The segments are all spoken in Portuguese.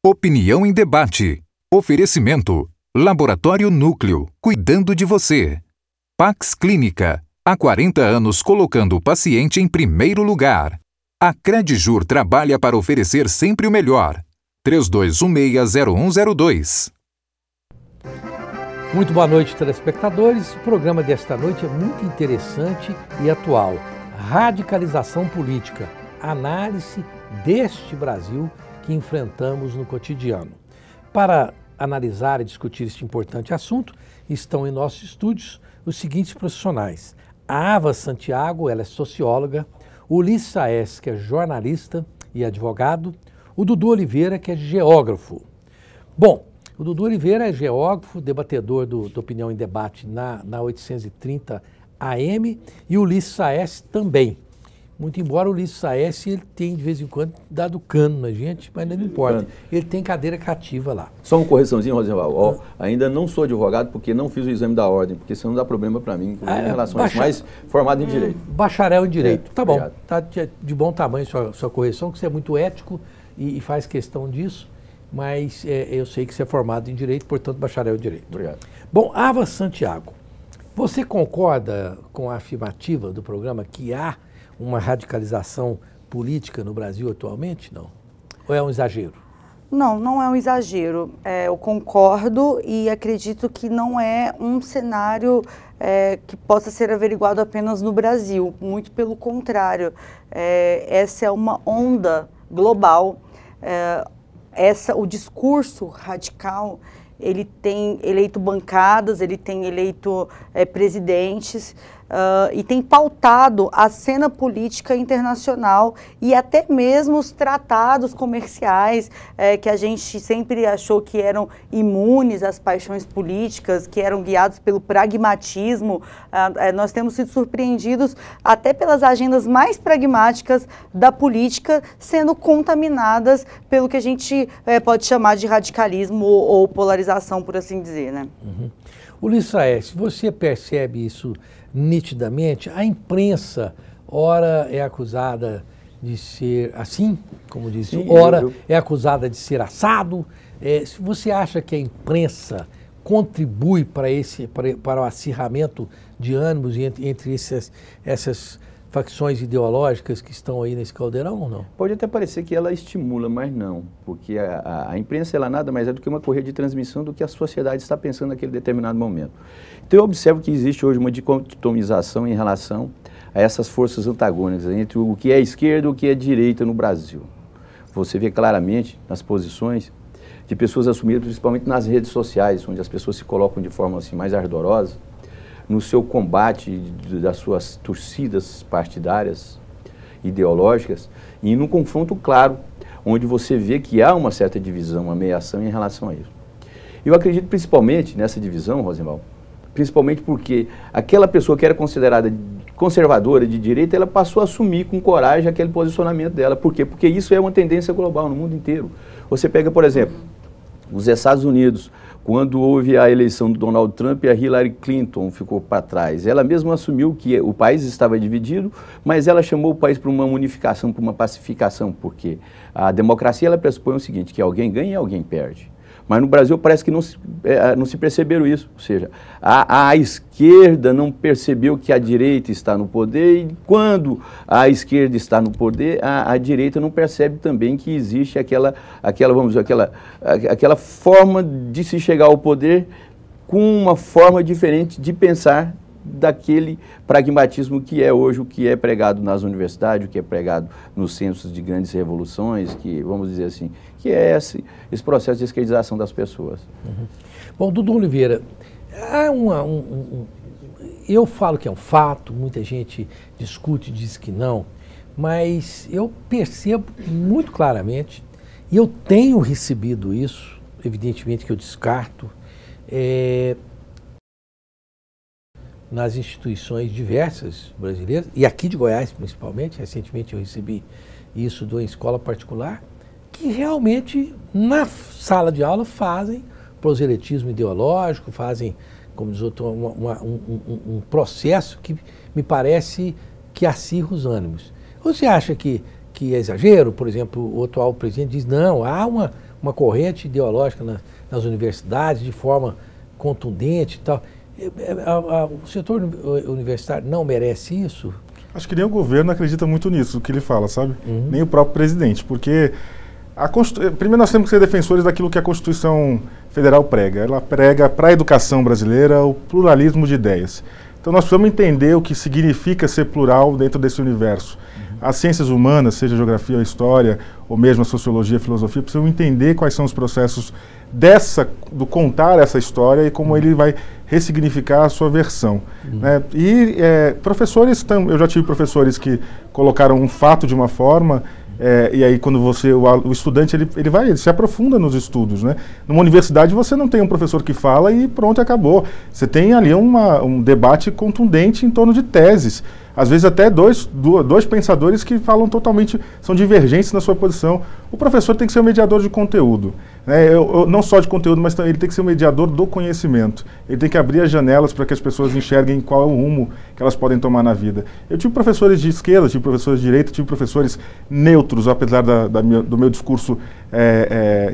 Opinião em debate. Oferecimento. Laboratório Núcleo, cuidando de você. Pax Clínica, há 40 anos colocando o paciente em primeiro lugar. A Credjur trabalha para oferecer sempre o melhor. 3216-0102. Muito boa noite, telespectadores. O programa desta noite é muito interessante e atual. Radicalização política. Análise deste Brasil que enfrentamos no cotidiano. Para analisar e discutir este importante assunto, estão em nossos estúdios os seguintes profissionais. A Ava Santiago, ela é socióloga, o Ulisses Saes, que é jornalista e advogado, o Dudu Oliveira, que é geógrafo. Bom, o Dudu Oliveira é geógrafo, debatedor do Opinião em Debate na 830 AM, e o Ulisses Saes também. Muito embora o Ulisses Saes, ele tem de vez em quando dado cano na gente, mas não importa. Ele tem cadeira cativa lá. Só uma correçãozinha, Rosenval. Ainda não sou advogado porque não fiz o exame da ordem, porque senão dá problema para mim, em relação a isso, mas formado em Direito. Bacharel em Direito. Tá bom, obrigado. Tá de bom tamanho sua correção, que você é muito ético e faz questão disso, mas eu sei que você é formado em Direito, portanto, bacharel em Direito. Obrigado. Bom, Ava Santiago, você concorda com a afirmativa do programa que há uma radicalização política no Brasil atualmente, não? Ou é um exagero? Não, não é um exagero. Eu concordo e acredito que não é um cenário que possa ser averiguado apenas no Brasil. Muito pelo contrário. Essa é uma onda global. O discurso radical, ele tem eleito bancadas, ele tem eleito presidentes, e tem pautado a cena política internacional e até mesmo os tratados comerciais que a gente sempre achou que eram imunes às paixões políticas, que eram guiados pelo pragmatismo. Nós temos sido surpreendidos até pelas agendas mais pragmáticas da política sendo contaminadas pelo que a gente pode chamar de radicalismo ou polarização, por assim dizer, né? Uhum. Ulisses Saes, você percebe isso nitidamente? A imprensa, ora é acusada de ser assim, como disse, ora é acusada de ser assado. Você acha que a imprensa contribui para o acirramento de ânimos entre essas facções ideológicas que estão aí nesse caldeirão ou não? Pode até parecer que ela estimula, mas não, porque a imprensa ela nada mais é do que uma correia de transmissão do que a sociedade está pensando naquele determinado momento. Então eu observo que existe hoje uma dicotomização em relação a essas forças antagônicas entre o que é esquerda e o que é direita no Brasil. Você vê claramente nas posições de pessoas assumidas, principalmente nas redes sociais, onde as pessoas se colocam de forma assim mais ardorosa, no seu combate das suas torcidas partidárias, ideológicas, e num confronto claro, onde você vê que há uma certa divisão, uma meiação em relação a isso. Eu acredito principalmente nessa divisão, Rosenval, principalmente porque aquela pessoa que era considerada conservadora de direita, ela passou a assumir com coragem aquele posicionamento dela. Por quê? Porque isso é uma tendência global no mundo inteiro. Você pega, por exemplo, os Estados Unidos, quando houve a eleição do Donald Trump, a Hillary Clinton ficou para trás. Ela mesma assumiu que o país estava dividido, mas ela chamou o país para uma unificação, para uma pacificação, porque a democracia ela pressupõe o seguinte, que alguém ganha e alguém perde. Mas no Brasil parece que não se perceberam isso, ou seja, a esquerda não percebeu que a direita está no poder e quando a esquerda está no poder, a direita não percebe também que existe aquela forma de se chegar ao poder com uma forma diferente de pensar daquele pragmatismo que é hoje o que é pregado nas universidades, o que é pregado nos centros de grandes revoluções, que, vamos dizer assim, que é esse processo de esquerdização das pessoas. Uhum. Bom, Dudu Oliveira, há eu falo que é um fato, muita gente discute, diz que não, mas eu percebo muito claramente, e eu tenho recebido isso, evidentemente que eu descarto, nas instituições diversas brasileiras, e aqui de Goiás principalmente, recentemente eu recebi isso de uma escola particular, que realmente na sala de aula fazem proselitismo ideológico, fazem, como diz outro, um processo que me parece que acirra os ânimos. Você acha que é exagero? Por exemplo, o atual presidente diz, não, há uma corrente ideológica nas universidades de forma contundente e tal. O setor universitário não merece isso? Acho que nem o governo acredita muito nisso, o que ele fala, sabe? Nem o próprio presidente, porque primeiro nós temos que ser defensores daquilo que a Constituição Federal prega. Ela prega para a educação brasileira o pluralismo de ideias. Então nós precisamos entender o que significa ser plural dentro desse universo. As ciências humanas, seja a geografia ou a história, ou mesmo a sociologia, a filosofia, precisam entender quais são os processos do contar essa história e como ele vai ressignificar a sua versão. Né? E professores, eu já tive professores que colocaram um fato de uma forma, e aí quando o estudante ele se aprofunda nos estudos, né? Numa universidade você não tem um professor que fala e pronto, acabou. Você tem ali um debate contundente em torno de teses. Às vezes até dois pensadores que falam são divergentes na sua posição. O professor tem que ser um mediador de conteúdo, né? Não só de conteúdo, mas ele tem que ser um mediador do conhecimento. Ele tem que abrir as janelas para que as pessoas enxerguem qual é o rumo que elas podem tomar na vida. Eu tive professores de esquerda, tive professores de direita, tive professores neutros, apesar do meu discurso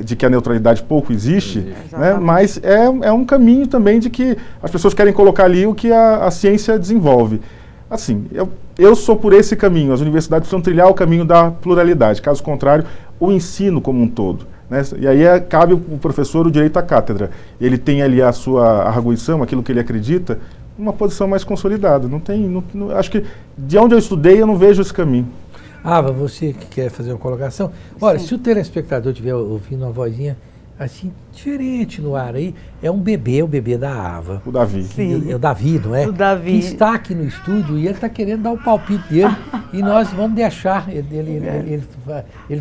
de que a neutralidade pouco existe, né? Mas é um caminho também de que as pessoas querem colocar ali o que a ciência desenvolve. Assim, eu sou por esse caminho. As universidades precisam trilhar o caminho da pluralidade. Caso contrário, o ensino como um todo, né? E aí cabe ao professor o direito à cátedra. Ele tem ali a sua arguição, aquilo que ele acredita, uma posição mais consolidada. Acho que de onde eu estudei eu não vejo esse caminho. Ava, você que quer fazer uma colocação? Olha, se o telespectador estiver ouvindo uma vozinha assim, diferente no ar aí, é o bebê da Ava. O Davi. É o Davi, não é? O Davi. Que está aqui no estúdio e ele está querendo dar o palpite dele e nós vamos deixar ele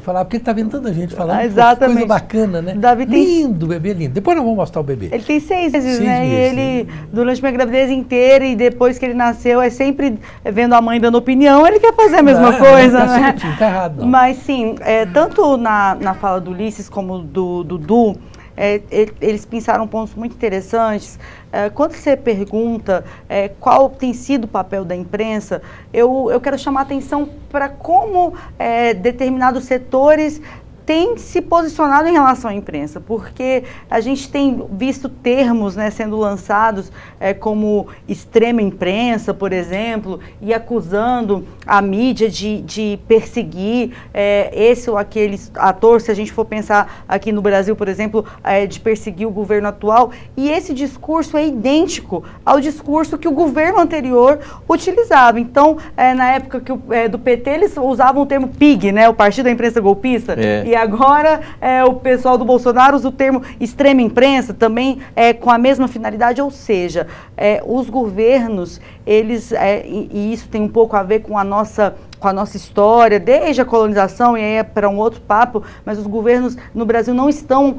falar, porque ele está vendo tanta gente falando. Exatamente. Coisa bacana, né? Davi lindo, bebê lindo. Depois nós vamos mostrar o bebê. Ele tem 6 meses, né? E ele, durante minha gravidez inteira e depois que ele nasceu, é sempre vendo a mãe dando opinião, ele quer fazer a mesma coisa, não tá né? Certinho, tá errado, não. Mas sim, tanto na fala do Ulisses como do Dudu, eles pensaram pontos muito interessantes. Quando você pergunta qual tem sido o papel da imprensa, eu quero chamar a atenção para como determinados setores têm se posicionado em relação à imprensa, porque a gente tem visto termos, né, sendo lançados como extrema imprensa, por exemplo, e acusando a mídia de perseguir esse ou aquele ator, se a gente for pensar aqui no Brasil, por exemplo, de perseguir o governo atual, e esse discurso é idêntico ao discurso que o governo anterior utilizava. Então, na época do PT, eles usavam o termo PIG, né, o Partido da Imprensa Golpista, e agora o pessoal do Bolsonaro usa o termo extrema imprensa, também com a mesma finalidade, ou seja, os governos, eles, e isso tem um pouco a ver com a nossa história, desde a colonização, e aí é para um outro papo, mas os governos no Brasil não estão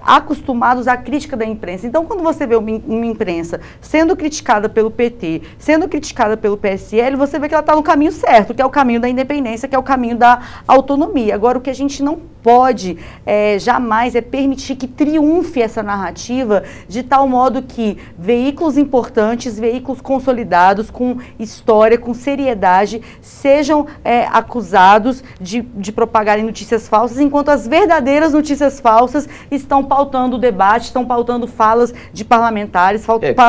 acostumados à crítica da imprensa. Então, quando você vê uma imprensa sendo criticada pelo PT, sendo criticada pelo PSL, você vê que ela está no caminho certo, que é o caminho da independência, que é o caminho da autonomia. Agora, o que a gente não pode jamais permitir que triunfe essa narrativa de tal modo que veículos importantes, veículos consolidados, com história, com seriedade, sejam acusados de propagarem notícias falsas, enquanto as verdadeiras notícias falsas estão pautando o debate, estão pautando falas de parlamentares,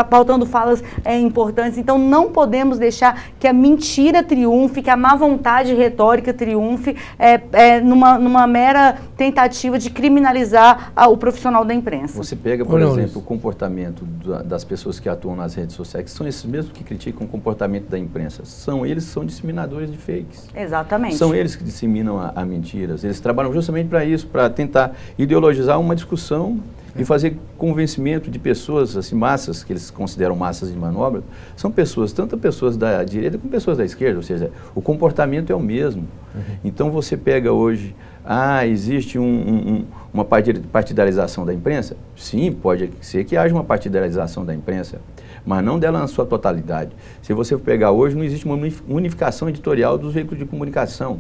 pautando falas importantes. Então, não podemos deixar que a mentira triunfe, que a má vontade retórica triunfe numa mera tentativa de criminalizar o profissional da imprensa. Você pega, por exemplo, o comportamento das pessoas que atuam nas redes sociais, que são esses mesmos que criticam o comportamento da imprensa. São eles que são disseminadores de fakes. Exatamente. São eles que disseminam a mentiras. Eles trabalham justamente para isso, para tentar ideologizar uma discussão e fazer convencimento de pessoas, assim, massas, que eles consideram massas de manobra, são pessoas, tanto pessoas da direita como pessoas da esquerda, ou seja, o comportamento é o mesmo. Então você pega hoje, existe uma partidarização da imprensa? Sim, pode ser que haja uma partidarização da imprensa, mas não dela na sua totalidade. Se você pegar hoje, não existe uma unificação editorial dos veículos de comunicação.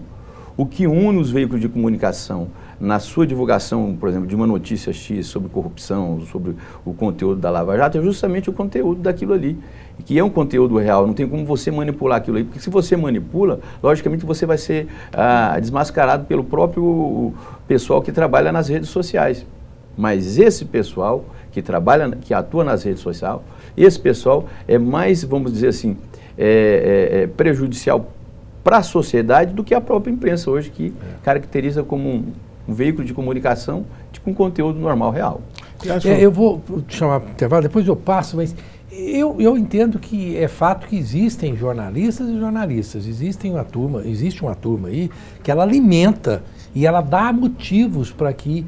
O que une os veículos de comunicação na sua divulgação, por exemplo, de uma notícia X sobre corrupção, sobre o conteúdo da Lava Jato, é justamente o conteúdo daquilo ali, que é um conteúdo real, não tem como você manipular aquilo aí, porque se você manipula, logicamente você vai ser desmascarado pelo próprio pessoal que trabalha nas redes sociais. Mas esse pessoal que atua nas redes sociais, esse pessoal é mais, vamos dizer assim, prejudicial para a sociedade do que a própria imprensa hoje, que caracteriza como um veículo de comunicação com conteúdo normal, real. Eu vou te chamar para o intervalo, depois eu passo, mas eu entendo que é fato que existem jornalistas e jornalistas, existe uma turma aí que ela alimenta e ela dá motivos para que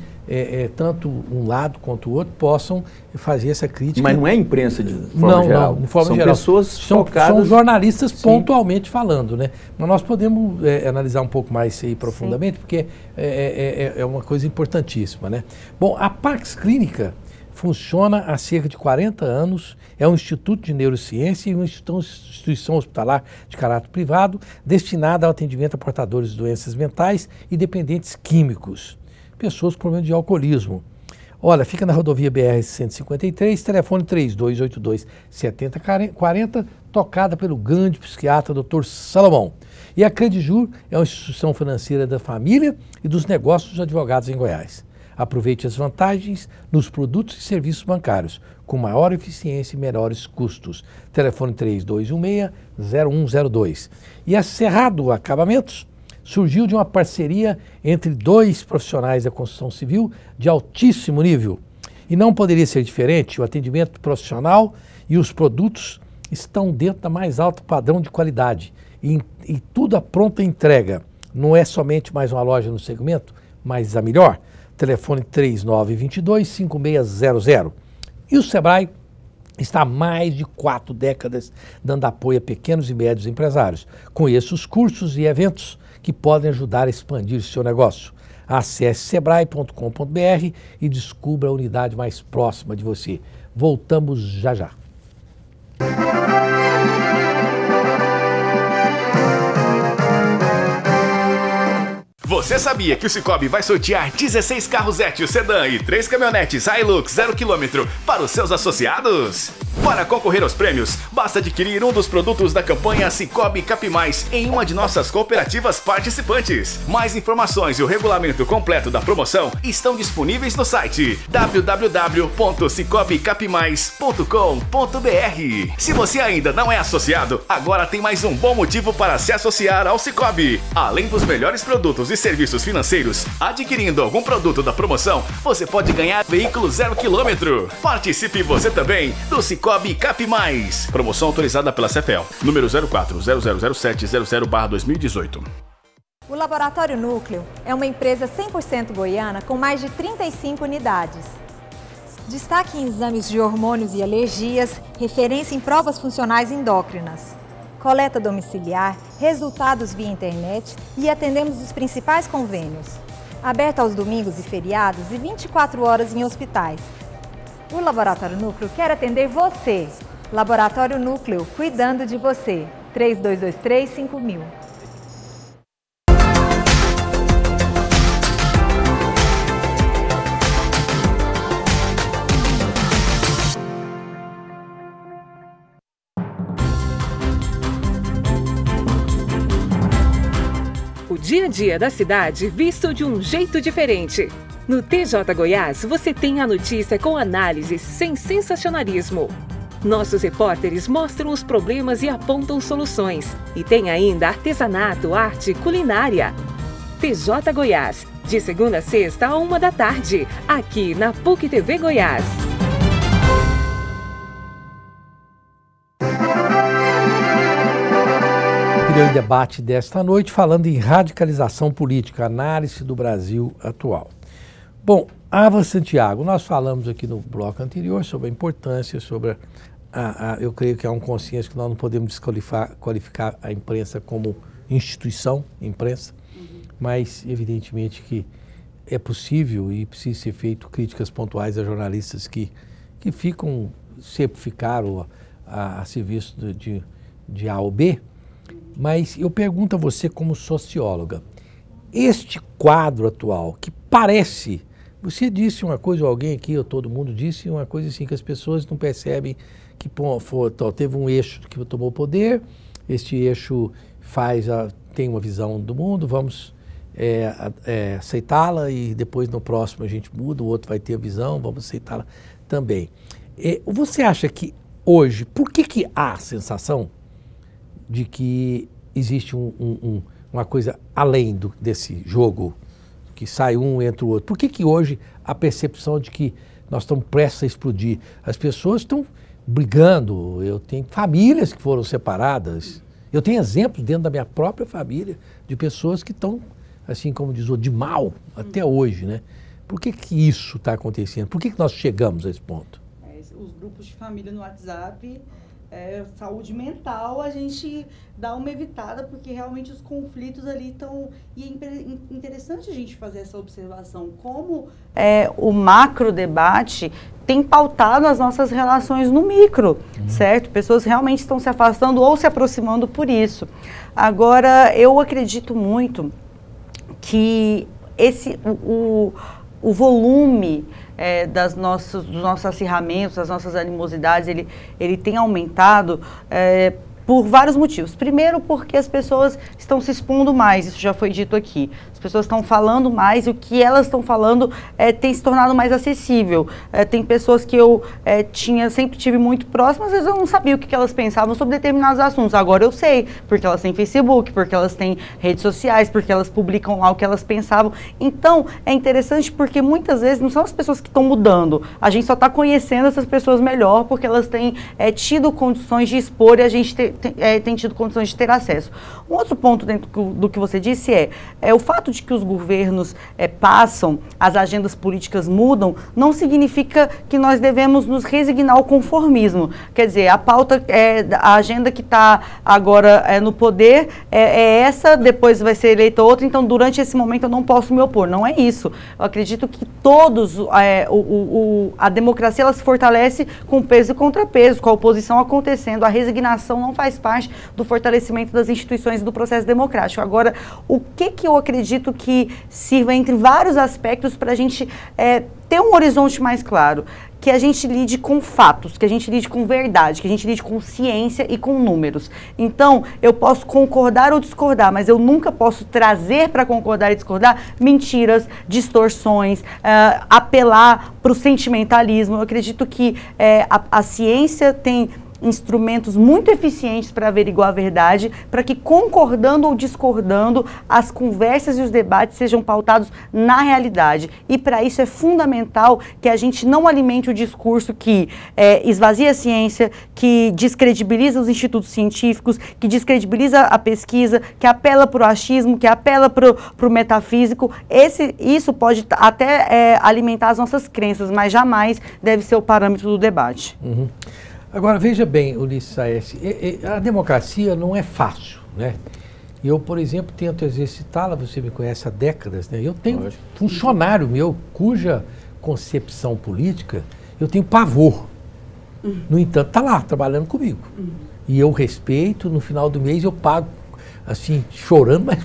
tanto um lado quanto o outro possam fazer essa crítica. Mas não é imprensa de forma geral? Não, de forma são geral. Pessoas focadas... São jornalistas Sim. pontualmente falando, né? Mas nós podemos analisar um pouco mais isso aí profundamente, Sim. porque é uma coisa importantíssima, né? Bom, a Pax Clínica funciona há cerca de 40 anos, é um instituto de neurociência e uma instituição hospitalar de caráter privado destinada ao atendimento a portadores de doenças mentais e dependentes químicos, pessoas com problema de alcoolismo. Olha, fica na rodovia BR-153, telefone 3282-7040, tocada pelo grande psiquiatra Dr. Salomão. E a Credijur é uma instituição financeira da família e dos negócios dos advogados em Goiás. Aproveite as vantagens nos produtos e serviços bancários, com maior eficiência e menores custos. Telefone 3216-0102. E a Cerrado Acabamentos surgiu de uma parceria entre dois profissionais da construção civil de altíssimo nível. E não poderia ser diferente, o atendimento profissional e os produtos estão dentro da mais alto padrão de qualidade. E tudo à pronta entrega. Não é somente mais uma loja no segmento, mas a melhor. Telefone 3922-5600. E o Sebrae está há mais de 4 décadas dando apoio a pequenos e médios empresários. Conheça os cursos e eventos que podem ajudar a expandir seu negócio. Acesse sebrae.com.br e descubra a unidade mais próxima de você. Voltamos já já. Você sabia que o Sicoob vai sortear 16 carros Etios sedã e 3 caminhonetes Hilux 0 km para os seus associados? Para concorrer aos prêmios, basta adquirir um dos produtos da campanha Sicoob Capimais em uma de nossas cooperativas participantes. Mais informações e o regulamento completo da promoção estão disponíveis no site www.sicobcapimais.com.br. Se você ainda não é associado, agora tem mais um bom motivo para se associar ao Sicoob. Além dos melhores produtos e serviços financeiros, adquirindo algum produto da promoção, você pode ganhar veículo 0 km. Participe você também do Sicoob Capimais. Promoção autorizada pela CEFEL, número 04-00700/2018. O Laboratório Núcleo é uma empresa 100% goiana com mais de 35 unidades. Destaque em exames de hormônios e alergias, referência em provas funcionais endócrinas. Coleta domiciliar, resultados via internet e atendemos os principais convênios. Aberto aos domingos e feriados e 24 horas em hospitais. O Laboratório Núcleo quer atender você. Laboratório Núcleo, cuidando de você. 3223-5000. O dia a dia da cidade visto de um jeito diferente. No TJ Goiás, você tem a notícia com análises sem sensacionalismo. Nossos repórteres mostram os problemas e apontam soluções. E tem ainda artesanato, arte, culinária. TJ Goiás, de segunda a sexta, à 1 da tarde, aqui na PUC TV Goiás. O debate desta noite falando em radicalização política, análise do Brasil atual. Bom, Ava Santiago, nós falamos aqui no bloco anterior sobre a importância, sobre eu creio que há um consenso que nós não podemos desqualificar a imprensa como instituição, imprensa, mas evidentemente que é possível e precisa ser feito críticas pontuais a jornalistas que sempre ficaram a serviço de A ou B. Mas eu pergunto a você como socióloga, este quadro atual, que parece, você disse uma coisa, ou alguém aqui, ou todo mundo disse uma coisa assim, que as pessoas não percebem que teve um eixo que tomou poder, este eixo tem uma visão do mundo, vamos aceitá-la e depois no próximo a gente muda, o outro vai ter a visão, vamos aceitá-la também. Você acha que hoje, por que há a sensação de que existe uma coisa além desse jogo, que sai um, entra o outro? Por que hoje a percepção de que nós estamos prestes a explodir? As pessoas estão brigando, eu tenho famílias que foram separadas, eu tenho exemplos dentro da minha própria família de pessoas que estão, assim como diz o de mal, até hoje, né? Por que isso está acontecendo? Por que nós chegamos a esse ponto? Os grupos de família no WhatsApp, saúde mental, a gente dá uma evitada, porque realmente os conflitos ali estão... E é interessante a gente fazer essa observação, como o macro debate tem pautado as nossas relações no micro, certo? Pessoas realmente estão se afastando ou se aproximando por isso. Agora, eu acredito muito que o volume dos nossos acirramentos, das nossas animosidades, ele tem aumentado por vários motivos. Primeiro, porque as pessoas estão se expondo mais, isso já foi dito aqui. As pessoas estão falando mais e o que elas estão falando tem se tornado mais acessível. Tem pessoas que eu sempre tive muito próximas, às vezes eu não sabia o que elas pensavam sobre determinados assuntos. Agora eu sei, porque elas têm Facebook, porque elas têm redes sociais, porque elas publicam lá o que elas pensavam. Então, é interessante porque muitas vezes não são as pessoas que estão mudando, a gente só está conhecendo essas pessoas melhor porque elas têm tido condições de expor e a gente tem tido condições de ter acesso. Um outro ponto dentro do que você disse é o fato de que os governos passam, as agendas políticas mudam, não significa que nós devemos nos resignar ao conformismo. Quer dizer, a pauta, a agenda que está agora no poder é essa, depois vai ser eleita outra, então durante esse momento eu não posso me opor. Não é isso. Eu acredito que a democracia ela se fortalece com peso e contrapeso, com a oposição acontecendo, a resignação não faz parte do fortalecimento das instituições e do processo democrático. Agora, o que eu acredito que sirva entre vários aspectos para a gente ter um horizonte mais claro, que a gente lide com fatos, que a gente lide com verdade, que a gente lide com ciência e com números. Então, eu posso concordar ou discordar, mas eu nunca posso trazer para concordar e discordar mentiras, distorções, apelar para o sentimentalismo. Eu acredito que a ciência tem instrumentos muito eficientes para averiguar a verdade, para que, concordando ou discordando, as conversas e os debates sejam pautados na realidade. E para isso é fundamental que a gente não alimente o discurso que esvazia a ciência, que descredibiliza os institutos científicos, que descredibiliza a pesquisa, que apela para o achismo, que apela para o metafísico. Isso pode até alimentar as nossas crenças, mas jamais deve ser o parâmetro do debate. Uhum. Agora, veja bem, Ulisses Saes, a democracia não é fácil, né? Eu, por exemplo, tento exercitá-la, você me conhece há décadas, né? Eu tenho funcionário meu cuja concepção política eu tenho pavor. No entanto, está lá, trabalhando comigo. E eu respeito, no final do mês eu pago, assim, chorando, mas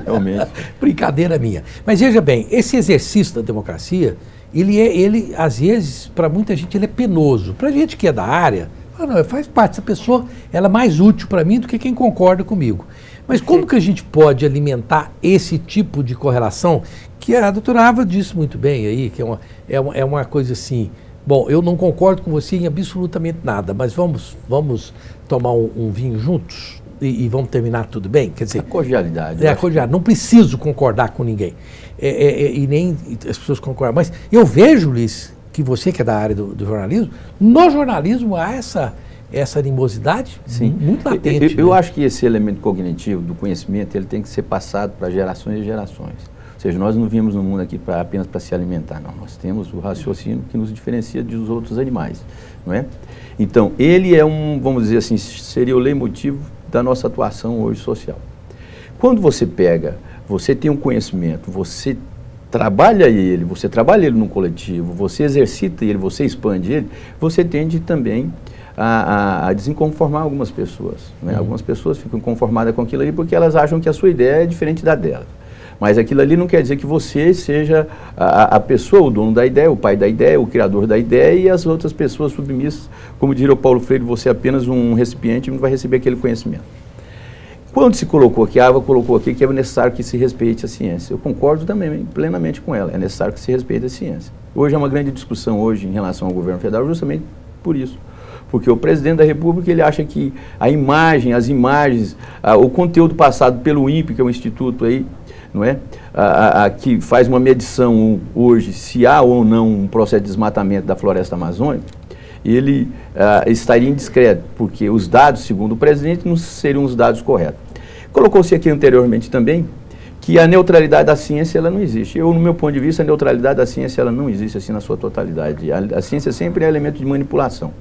realmente. Brincadeira minha. Mas veja bem, esse exercício da democracia, ele às vezes, para muita gente, ele é penoso. Para a gente que é da área, não, faz parte, essa pessoa ela é mais útil para mim do que quem concorda comigo. Mas como que a gente pode alimentar esse tipo de correlação, que a doutora Ava disse muito bem aí, que é uma coisa assim, bom, eu não concordo com você em absolutamente nada, mas vamos tomar um vinho juntos e vamos terminar tudo bem? Quer dizer, a cordialidade. A cordialidade. Não preciso concordar com ninguém. E nem as pessoas concordam. Mas eu vejo, Ulisses, que você que é da área do jornalismo, no jornalismo há essa animosidade muito latente. Eu acho que esse elemento cognitivo do conhecimento ele tem que ser passado para gerações e gerações. Ou seja, nós não vimos no mundo aqui apenas para se alimentar, não. Nós temos o raciocínio que nos diferencia dos outros animais, não é? Então, ele é vamos dizer assim, seria o leitmotiv da nossa atuação hoje social. Quando você tem um conhecimento, você trabalha ele num coletivo, você exercita ele, você expande ele, você tende também a desinconformar algumas pessoas. Né? Algumas pessoas ficam conformadas com aquilo ali porque elas acham que a sua ideia é diferente da dela. Mas aquilo ali não quer dizer que você seja a pessoa, o dono da ideia, o pai da ideia, o criador da ideia, e as outras pessoas submissas, como diria o Paulo Freire, você é apenas um recipiente e não vai receber aquele conhecimento. Quando se colocou aqui, a Ava colocou aqui que é necessário que se respeite a ciência. Eu concordo também plenamente com ela, é necessário que se respeite a ciência. Hoje é uma grande discussão hoje em relação ao governo federal, justamente por isso. Porque o presidente da República, ele acha que a imagem, as imagens, o conteúdo passado pelo INPE, que é um instituto aí, não é? Que faz uma medição hoje, se há ou não um processo de desmatamento da floresta amazônica, ele estaria indiscreto, porque os dados, segundo o presidente, não seriam os dados corretos. Colocou-se aqui anteriormente também que a neutralidade da ciência, ela não existe. Eu, no meu ponto de vista, a neutralidade da ciência, ela não existe assim na sua totalidade. A ciência sempre é elemento de manipulação.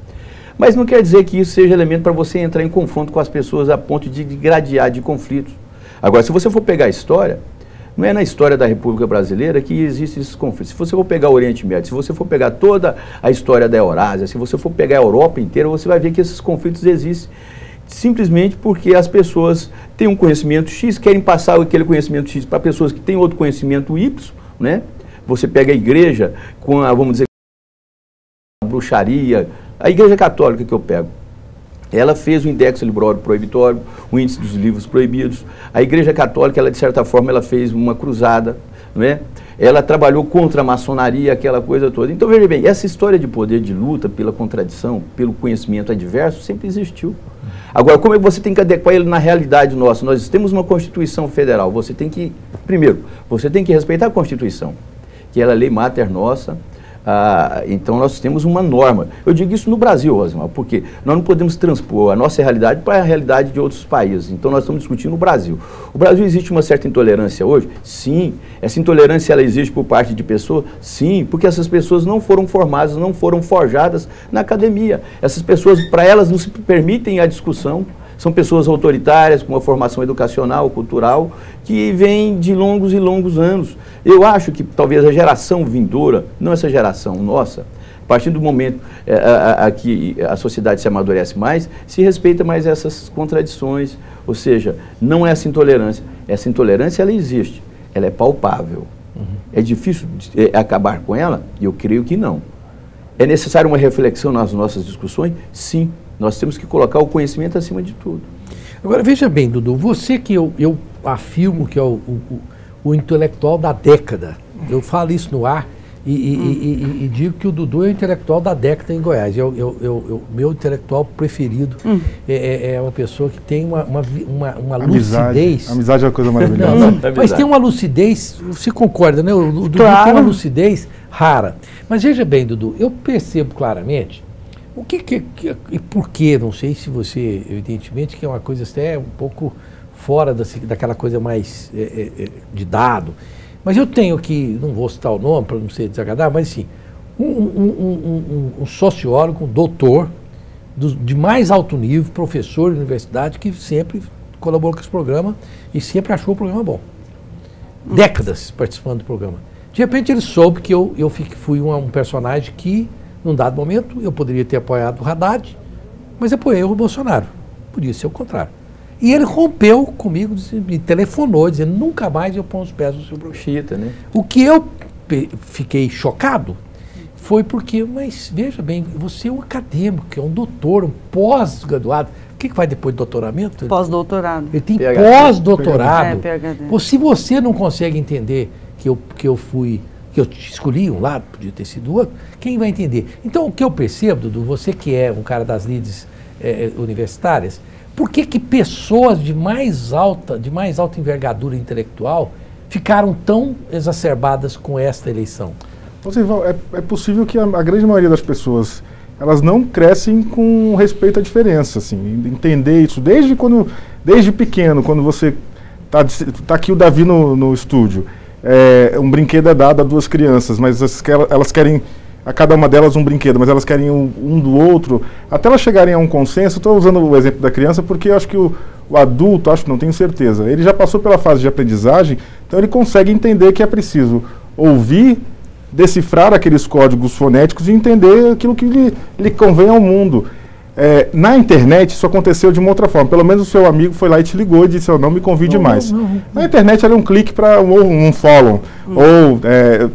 Mas não quer dizer que isso seja elemento para você entrar em confronto com as pessoas a ponto de gradear de conflitos. Agora, se você for pegar a história, não é na história da República Brasileira que existem esses conflitos. Se você for pegar o Oriente Médio, se você for pegar toda a história da Eurásia, se você for pegar a Europa inteira, você vai ver que esses conflitos existem simplesmente porque as pessoas têm um conhecimento X, querem passar aquele conhecimento X para pessoas que têm outro conhecimento Y, né? Você pega a igreja com a, vamos dizer, a bruxaria, a Igreja Católica que eu pego. Ela fez o Indexo Librório Proibitório, o Índice dos Livros Proibidos. A Igreja Católica, ela, de certa forma, ela fez uma cruzada, não é? Ela trabalhou contra a maçonaria, aquela coisa toda. Então, veja bem, essa história de poder de luta pela contradição, pelo conhecimento adverso, sempre existiu. Agora, como é que você tem que adequar ele na realidade nossa? Nós temos uma Constituição Federal. Você tem que, primeiro, você tem que respeitar a Constituição, que ela é a lei mater nossa. Então nós temos uma norma. Eu digo isso no Brasil, Rosimar, porque nós não podemos transpor a nossa realidade para a realidade de outros países. Então nós estamos discutindo o Brasil. O Brasil existe uma certa intolerância hoje? Sim. Essa intolerância, ela existe por parte de pessoas? Sim, porque essas pessoas não foram formadas, não foram forjadas na academia. Essas pessoas, para elas, não se permitem a discussão. São pessoas autoritárias, com uma formação educacional, cultural, que vêm de longos e longos anos. Eu acho que talvez a geração vindoura, não essa geração nossa, a partir do momento que a sociedade se amadurece mais, se respeita mais essas contradições, ou seja, não é essa intolerância. Essa intolerância, ela existe, ela é palpável. É difícil acabar com ela? Eu creio que não. É necessário uma reflexão nas nossas discussões? Sim. Nós temos que colocar o conhecimento acima de tudo. Agora, veja bem, Dudu, você que eu afirmo que é o intelectual da década. Eu falo isso no ar e digo que o Dudu é o intelectual da década em Goiás. Meu intelectual preferido é uma pessoa que tem uma lucidez. Amizade é uma coisa maravilhosa. Não, mas tem uma lucidez, você concorda, né? O Dudu claro. tem uma lucidez rara. Mas veja bem, Dudu, eu percebo claramente o que e por que, não sei se você, evidentemente, que é uma coisa até um pouco fora daquela coisa mais de dado, mas eu tenho aqui, não vou citar o nome para não ser desagradável, mas assim, um sociólogo, um doutor de mais alto nível, professor de universidade, que sempre colaborou com esse programa e sempre achou o programa bom. Décadas participando do programa. De repente ele soube que eu fui um personagem que, num dado momento, eu poderia ter apoiado o Haddad, mas apoiei o Bolsonaro. Podia ser o contrário. E ele rompeu comigo, me telefonou, dizendo, nunca mais eu ponho os pés no seu programa. Né? O que eu fiquei chocado foi porque, mas veja bem, você é um acadêmico, é um doutor, um pós-graduado. O que vai depois do doutoramento? Pós-doutorado. Ele tem pós-doutorado. PhD. Se você não consegue entender que eu escolhi um lado, podia ter sido outro, quem vai entender? Então, o que eu percebo, Dudu, você que é um cara das lides universitárias, por que pessoas de mais alta envergadura intelectual ficaram tão exacerbadas com esta eleição? Osival, é possível que a grande maioria das pessoas, elas não crescem com respeito à diferença, assim, entender isso desde pequeno, quando você tá aqui o Davi no estúdio, um brinquedo é dado a duas crianças, mas elas querem, a cada uma delas um brinquedo, mas elas querem um do outro, até elas chegarem a um consenso. Estou usando o exemplo da criança porque eu acho que o adulto, não tenho certeza, ele já passou pela fase de aprendizagem, então ele consegue entender que é preciso ouvir, decifrar aqueles códigos fonéticos e entender aquilo que lhe convém ao mundo. Na internet isso aconteceu de uma outra forma. Pelo menos o seu amigo foi lá e te ligou e disse, não me convide mais. Na internet era um clique para um follow, ou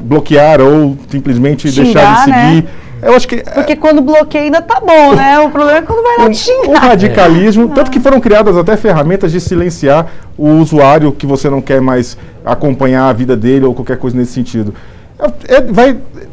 bloquear, ou simplesmente deixar de seguir. Né? Eu acho que, porque quando bloqueia ainda tá bom, né? O problema é quando vai lá te xingar. O radicalismo, tanto que foram criadas até ferramentas de silenciar o usuário que você não quer mais acompanhar a vida dele ou qualquer coisa nesse sentido. A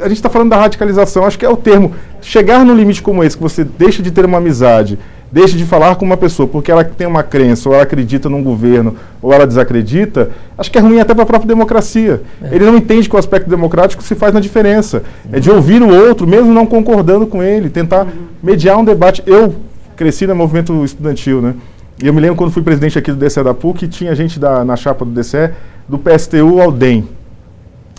gente está falando da radicalização, acho que é o termo. Chegar num limite como esse, que você deixa de ter uma amizade, deixa de falar com uma pessoa porque ela tem uma crença, ou ela acredita num governo, ou ela desacredita, acho que é ruim até para a própria democracia. Ele não entende que o aspecto democrático se faz na diferença. É de ouvir o outro, mesmo não concordando com ele, tentar mediar um debate. Eu cresci no movimento estudantil, né? E eu me lembro quando fui presidente aqui do DCE da PUC, tinha gente na chapa do DCE, do PSTU ao DEM,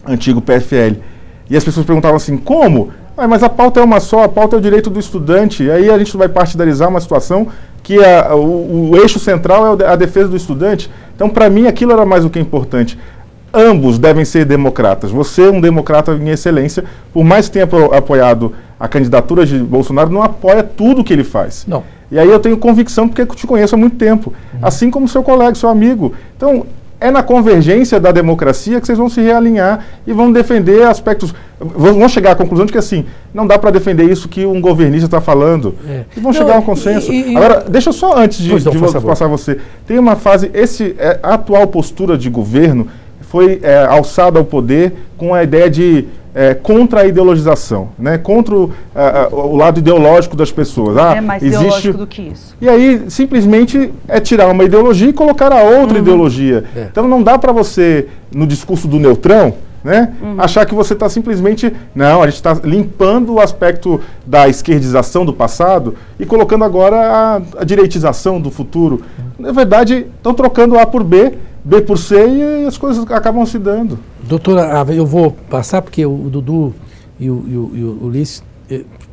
antigo PFL. E as pessoas perguntavam assim, como? Mas a pauta é uma só, a pauta é o direito do estudante, e aí a gente vai partidarizar uma situação que o eixo central é a defesa do estudante. Então, para mim, aquilo era mais do que importante. Ambos devem ser democratas. Você é um democrata em excelência, por mais que tenha apoiado a candidatura de Bolsonaro, não apoia tudo que ele faz. Não. E aí eu tenho convicção, porque eu te conheço há muito tempo, assim como seu colega, seu amigo. Então, é na convergência da democracia que vocês vão se realinhar e vão defender aspectos, vão chegar à conclusão de que assim, não dá para defender isso que um governista está falando. E vão chegar a um consenso. Agora, deixa eu só, antes de passar você, tem uma fase, a atual postura de governo foi alçada ao poder com a ideia de contra a ideologização, né? Contra o lado ideológico das pessoas. É mais ideológico do que isso. E aí, simplesmente, tirar uma ideologia e colocar a outra ideologia. Então, não dá para você, no discurso do neutrão, né, achar que você está simplesmente... Não, a gente está limpando o aspecto da esquerdização do passado e colocando agora a direitização do futuro. Na verdade, estão trocando A por B, B por C e as coisas acabam se dando. Doutora, eu vou passar porque o Dudu e o Ulisses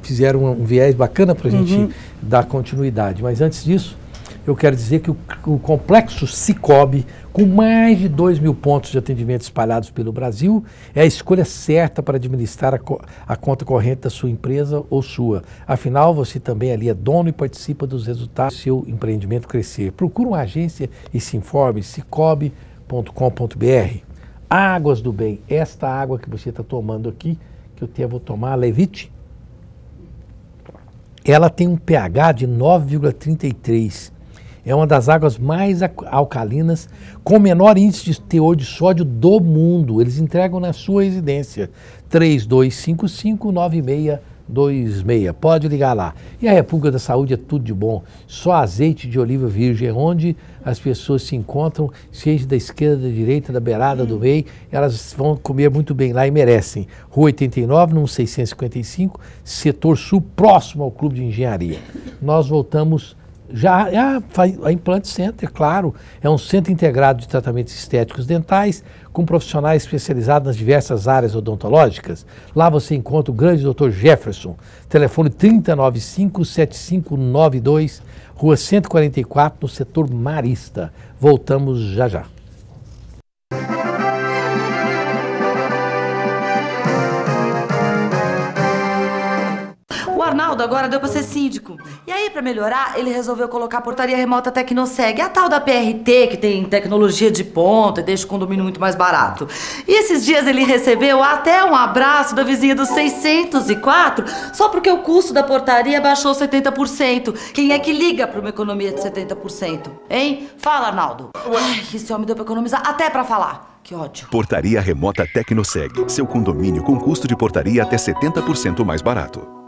fizeram um viés bacana para a gente dar continuidade. Mas antes disso, eu quero dizer que o complexo Sicoob, com mais de 2.000 pontos de atendimento espalhados pelo Brasil, é a escolha certa para administrar a conta corrente da sua empresa ou sua. Afinal, você também ali é dono e participa dos resultados do seu empreendimento crescer. Procure uma agência e se informe, sicoob.com.br. Águas do Bem, esta água que você está tomando aqui, que eu vou tomar, Levite, ela tem um pH de 9,33. É uma das águas mais alcalinas, com menor índice de teor de sódio do mundo. Eles entregam na sua residência. 3255-9626. Pode ligar lá. E a República da Saúde é tudo de bom. Só azeite de oliva virgem, onde as pessoas se encontram, seja da esquerda, da direita, da beirada, do meio. Elas vão comer muito bem lá e merecem. Rua 89, no 655, setor sul, próximo ao Clube de Engenharia. Nós voltamos... Já a Implant Center, claro, é um centro integrado de tratamentos estéticos dentais com profissionais especializados nas diversas áreas odontológicas. Lá você encontra o grande Dr. Jefferson, telefone 3095-7592, Rua 144, no setor Marista. Voltamos já já. Arnaldo agora deu pra ser síndico. E aí, pra melhorar, ele resolveu colocar a portaria remota Tecnoseg, a tal da PRT, que tem tecnologia de ponta e deixa o condomínio muito mais barato. E esses dias ele recebeu até um abraço da vizinha do 604, só porque o custo da portaria baixou 70%. Quem é que liga pra uma economia de 70%? Hein? Fala, Arnaldo. Ai, esse homem deu pra economizar até pra falar. Que ódio. Portaria remota Tecnoseg. Seu condomínio com custo de portaria até 70% mais barato.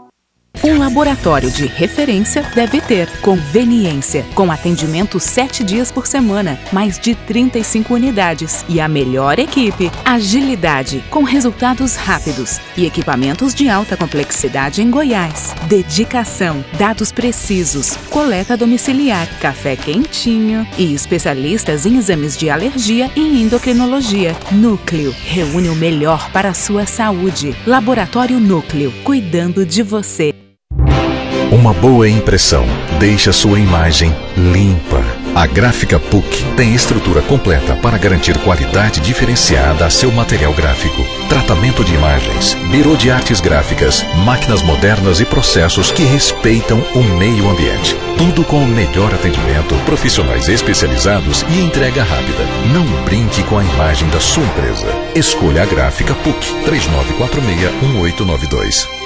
Um laboratório de referência deve ter conveniência, com atendimento 7 dias por semana, mais de 35 unidades e a melhor equipe, agilidade, com resultados rápidos e equipamentos de alta complexidade em Goiás. Dedicação, dados precisos, coleta domiciliar, café quentinho e especialistas em exames de alergia e endocrinologia. Núcleo, reúne o melhor para a sua saúde. Laboratório Núcleo, cuidando de você. Uma boa impressão deixa sua imagem limpa. A Gráfica PUC tem estrutura completa para garantir qualidade diferenciada a seu material gráfico. tratamento de imagens, birô de artes gráficas, máquinas modernas e processos que respeitam o meio ambiente. Tudo com o melhor atendimento, profissionais especializados e entrega rápida. Não brinque com a imagem da sua empresa. Escolha a Gráfica PUC 3946-1892.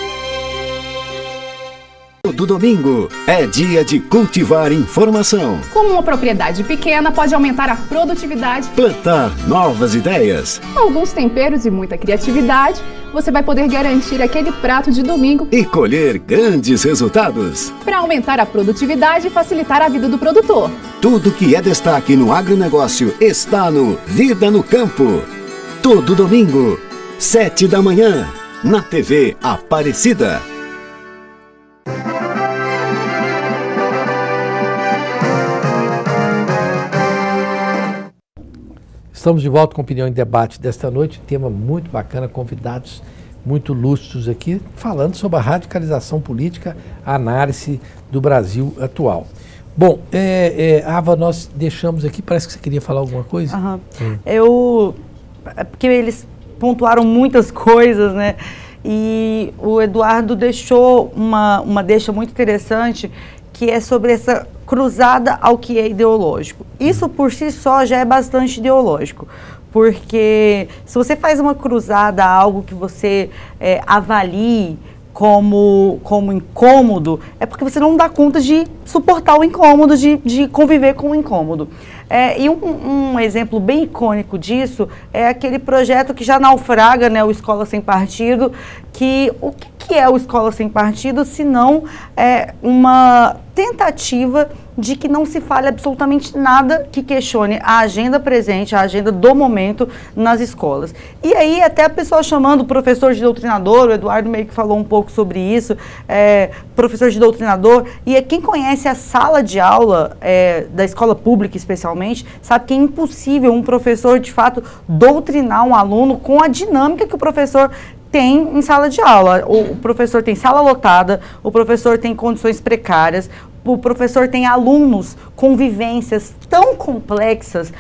Todo domingo é dia de cultivar informação. Como uma propriedade pequena pode aumentar a produtividade, plantar novas ideias. Com alguns temperos e muita criatividade, você vai poder garantir aquele prato de domingo e colher grandes resultados. Para aumentar a produtividade e facilitar a vida do produtor. Tudo que é destaque no agronegócio está no Vida no Campo. Todo domingo, 7 da manhã, na TV Aparecida. Estamos de volta com Opinião em Debate desta noite, tema muito bacana, convidados muito lúcidos aqui, falando sobre a radicalização política, a análise do Brasil atual. Bom, Ava, nós deixamos aqui, parece que você queria falar alguma coisa? Porque eles pontuaram muitas coisas, né? E o Eduardo deixou uma deixa muito interessante, que é sobre essa cruzada ao que é ideológico. Isso por si só já é bastante ideológico, porque se você faz uma cruzada a algo que você avalie como incômodo, é porque você não dá conta de suportar o incômodo, de conviver com o incômodo. E um exemplo bem icônico disso é aquele projeto que já naufraga, né, o Escola Sem Partido, que o que é o Escola Sem Partido, se não uma tentativa de que não se fale absolutamente nada que questione a agenda presente, a agenda do momento nas escolas. E aí até a pessoa chamando o professor de doutrinador, o Eduardo meio que falou um pouco sobre isso, professor de doutrinador, e quem conhece a sala de aula da escola pública especialmente, sabe que é impossível um professor de fato doutrinar um aluno com a dinâmica que o professor tem em sala de aula. O professor tem sala lotada, o professor tem condições precárias, o professor tem alunos com vivências tão complexas,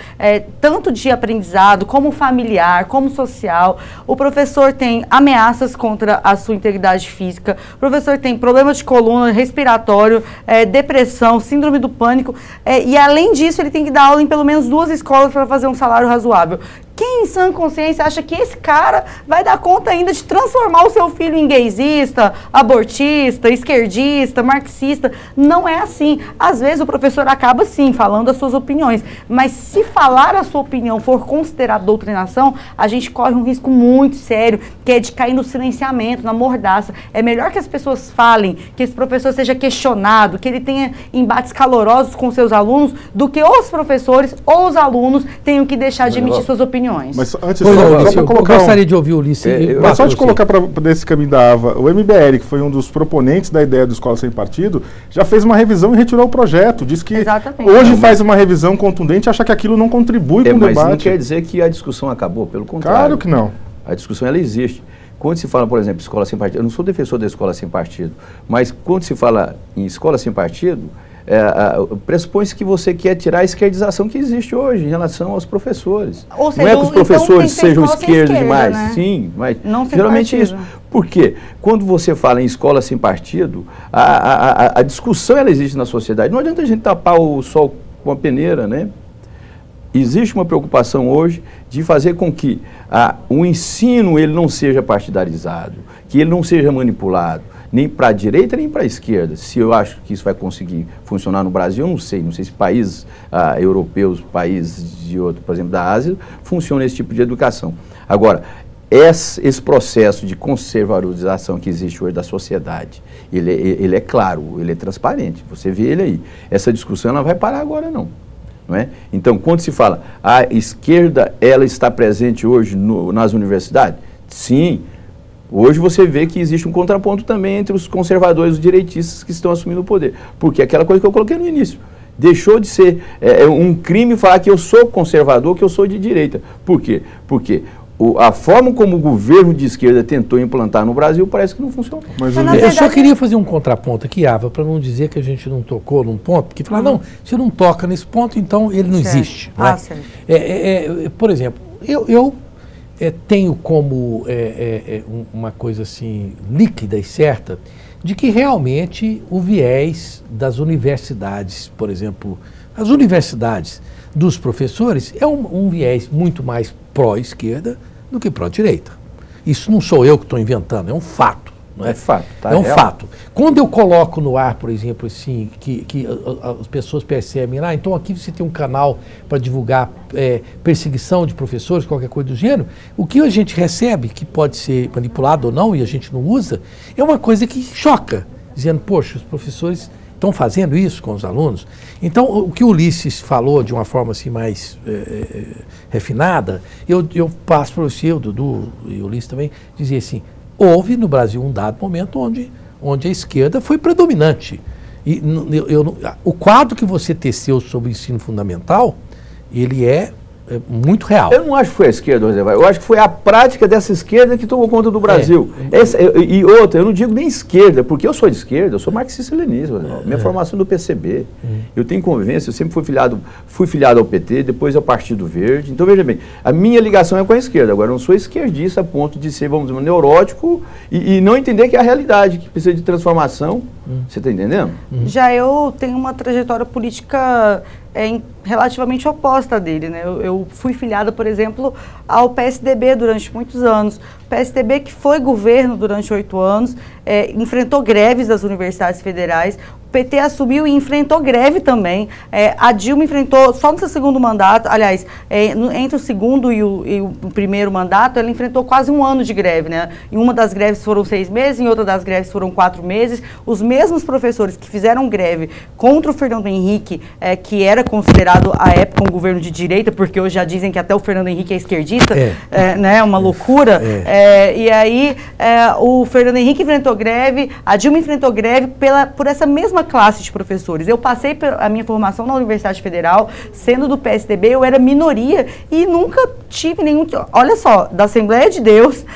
tanto de aprendizado, como familiar, como social. O professor tem ameaças contra a sua integridade física, o professor tem problemas de coluna, respiratório, depressão, síndrome do pânico, e além disso ele tem que dar aula em pelo menos 2 escolas para fazer um salário razoável. Quem em sã consciência acha que esse cara vai dar conta ainda de transformar o seu filho em gaysista, abortista, esquerdista, marxista? Não é assim. Às vezes o professor acaba sim falando as suas opiniões, mas se falar a sua opinião for considerado doutrinação, a gente corre um risco muito sério, que é de cair no silenciamento, na mordaça. É melhor que as pessoas falem, que esse professor seja questionado, que ele tenha embates calorosos com seus alunos, do que os professores ou os alunos tenham que deixar de emitir suas opiniões. Mas antes, só colocar gostaria de ouvir o Ulisses. Mas só de colocar para esse caminho da Ava, o MBL, que foi um dos proponentes da ideia do Escola Sem Partido, já fez uma revisão e retirou o projeto. Diz que hoje faz uma revisão contundente e acha que aquilo não contribui com o debate. Mas não quer dizer que a discussão acabou, pelo contrário. Claro que não. A discussão, ela existe. Quando se fala, por exemplo, Escola Sem Partido, eu não sou defensor da Escola Sem Partido, mas quando se fala em Escola Sem Partido, pressupõe-se que você quer tirar a esquerdização que existe hoje em relação aos professores. Ou seja, não é que os professores sejam esquerdos demais, né? Sim, mas não geralmente é isso. Por quê? Quando você fala em escola sem partido, a discussão ela existe na sociedade. Não adianta a gente tapar o sol com a peneira, né? Existe uma preocupação hoje de fazer com que o ensino ele não seja partidarizado, que ele não seja manipulado, nem para a direita nem para a esquerda. Se eu acho que isso vai conseguir funcionar no Brasil, eu não sei se países europeus, países de outro, por exemplo, da Ásia, funciona esse tipo de educação. Agora, esse processo de conservadorização que existe hoje da sociedade, ele é claro, ele é transparente, você vê ele aí. Essa discussão não vai parar agora não é? Então, quando se fala, a esquerda ela está presente hoje nas universidades? Sim. Hoje você vê que existe um contraponto também entre os conservadores e os direitistas que estão assumindo o poder. Porque aquela coisa que eu coloquei no início, deixou de ser um crime falar que eu sou conservador, que eu sou de direita. Por quê? Porque a forma como o governo de esquerda tentou implantar no Brasil parece que não funcionou. Mas eu só queria fazer um contraponto aqui, Ava, para não dizer que a gente não tocou num ponto, porque falar, não, se não toca nesse ponto, então ele não existe. Né? Por exemplo, eu tenho como uma coisa assim líquida e certa de que realmente o viés das universidades, por exemplo, as universidades dos professores é um viés muito mais pró-esquerda do que pró-direita. Isso não sou eu que estou inventando, é um fato. Não é? Fato, tá? É um fato. Quando eu coloco no ar, por exemplo, assim, que as pessoas percebem, então aqui você tem um canal para divulgar perseguição de professores, qualquer coisa do gênero, o que a gente recebe, que pode ser manipulado ou não, e a gente não usa, é uma coisa que choca, dizendo, poxa, os professores estão fazendo isso com os alunos. Então, o que o Ulisses falou de uma forma assim mais refinada, eu passo para você, o Dudu e o Ulisses também, dizer assim, houve no Brasil um dado momento onde a esquerda foi predominante. E o quadro que você teceu sobre o ensino fundamental, ele é muito real. Eu não acho que foi a esquerda, Rosemar. Eu acho que foi a prática dessa esquerda que tomou conta do Brasil. E outra, eu não digo nem esquerda, porque eu sou de esquerda, eu sou marxista-leninista. Minha formação do PCB. Eu tenho convivência, eu sempre fui filiado ao PT, depois ao Partido Verde. Então, veja bem, a minha ligação é com a esquerda. Agora, eu não sou esquerdista a ponto de ser, vamos dizer, neurótico e não entender que é a realidade, que precisa de transformação. Você está entendendo? Já eu tenho uma trajetória política relativamente oposta dele, né? Eu fui filiada, por exemplo, ao PSDB durante muitos anos. O PSDB, que foi governo durante 8 anos, enfrentou greves das universidades federais. O PT assumiu e enfrentou greve também. A Dilma enfrentou, só no seu segundo mandato, aliás, entre o segundo e o primeiro mandato, ela enfrentou quase 1 ano de greve, né? Em uma das greves foram 6 meses, em outra das greves foram 4 meses. Os mesmos professores que fizeram greve contra o Fernando Henrique, que era considerado à época um governo de direita, porque hoje já dizem que até o Fernando Henrique é esquerdista, né? Uma loucura. E aí o Fernando Henrique enfrentou greve, a Dilma enfrentou greve por essa mesma classe de professores. Eu passei a minha formação na Universidade Federal, sendo do PSDB, eu era minoria e nunca tive nenhum... Olha só, da Assembleia de Deus,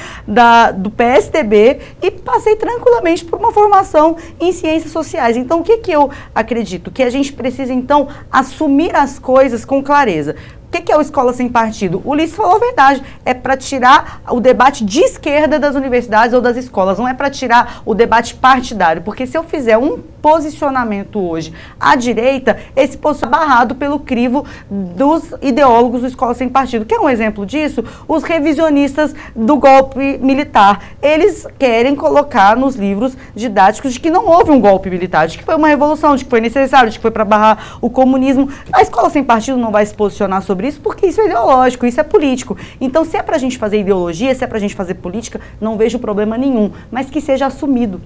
do PSDB, e passei tranquilamente por uma formação em ciências sociais. Então, o que eu acredito? Que a gente precisa, então, assumir as coisas com clareza. O que é o Escola Sem Partido? O Ulisses falou a verdade, é para tirar o debate de esquerda das universidades ou das escolas, não é para tirar o debate partidário, porque se eu fizer um posicionamento hoje à direita, esse posicionamento é barrado pelo crivo dos ideólogos do Escola Sem Partido. Quer um exemplo disso? Os revisionistas do golpe militar. Eles querem colocar nos livros didáticos de que não houve um golpe militar, de que foi uma revolução, de que foi necessário, de que foi para barrar o comunismo. A Escola Sem Partido não vai se posicionar sobre isso porque isso é ideológico, isso é político. Então, se é para a gente fazer ideologia, se é para a gente fazer política, não vejo problema nenhum, mas que seja assumido.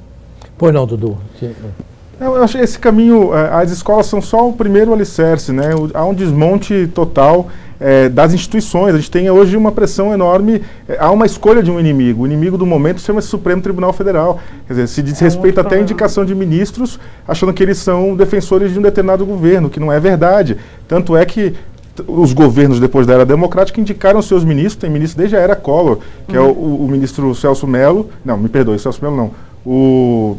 Pois não, Dudu? Eu acho que esse caminho, as escolas são só o primeiro alicerce, né? Há um desmonte total das instituições. A gente tem hoje uma pressão enorme, há uma escolha de um inimigo. O inimigo do momento chama-se Supremo Tribunal Federal. Quer dizer, se diz respeito até a indicação de ministros, achando que eles são defensores de um determinado governo, que não é verdade. Tanto é que os governos, depois da era democrática, indicaram seus ministros, tem ministro desde a era Collor, que é o ministro Celso Mello, não, me perdoe, Celso Mello não, o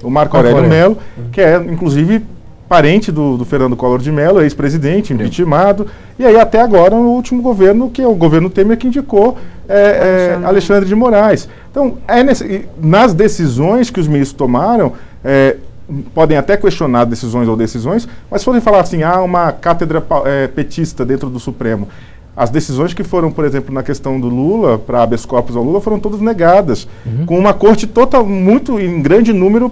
Marco Aurélio Mello, que é, inclusive, parente do Fernando Collor de Mello, ex-presidente, impeachmentado, e aí até agora, no último governo, que é o governo Temer, que indicou Alexandre de Moraes. Então, nas decisões que os ministros tomaram, podem até questionar decisões, mas se forem falar assim, há uma cátedra petista dentro do Supremo, as decisões que foram, por exemplo, na questão do Lula, para habeas corpus ao Lula, foram todas negadas, com uma corte muito em grande número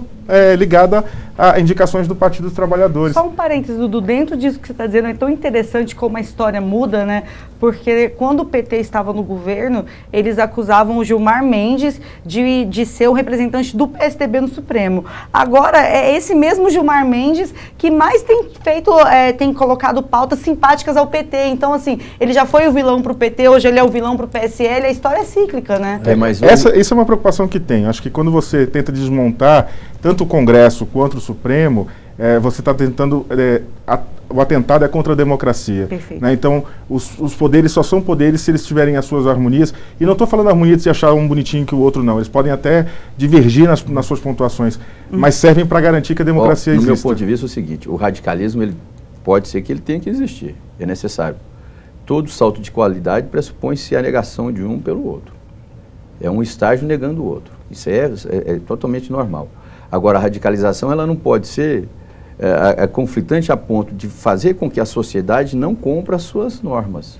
ligada a indicações do Partido dos Trabalhadores. Só um parênteses, Dudu, dentro disso que você está dizendo, é tão interessante como a história muda, né? Porque quando o PT estava no governo, eles acusavam o Gilmar Mendes de ser o representante do PSDB no Supremo. Agora, é esse mesmo Gilmar Mendes que mais tem colocado pautas simpáticas ao PT. Então, assim, ele já foi o vilão para o PT, hoje ele é o vilão para o PSL, a história é cíclica, né? Isso é uma preocupação que tem. Acho que quando você tenta desmontar tanto o Congresso quanto o Supremo, você está tentando... o atentado é contra a democracia. Né? Então, os poderes só são poderes se eles tiverem as suas harmonias. E não estou falando harmonia de se achar um bonitinho que o outro não. Eles podem até divergir nas suas pontuações, mas servem para garantir que a democracia exista. Do meu ponto de vista é o seguinte, o radicalismo, ele pode ser que ele tenha que existir, é necessário. todo salto de qualidade pressupõe-se a negação de um pelo outro. É um estágio negando o outro. Isso é totalmente normal. Agora, a radicalização ela não pode ser conflitante a ponto de fazer com que a sociedade não cumpra as suas normas.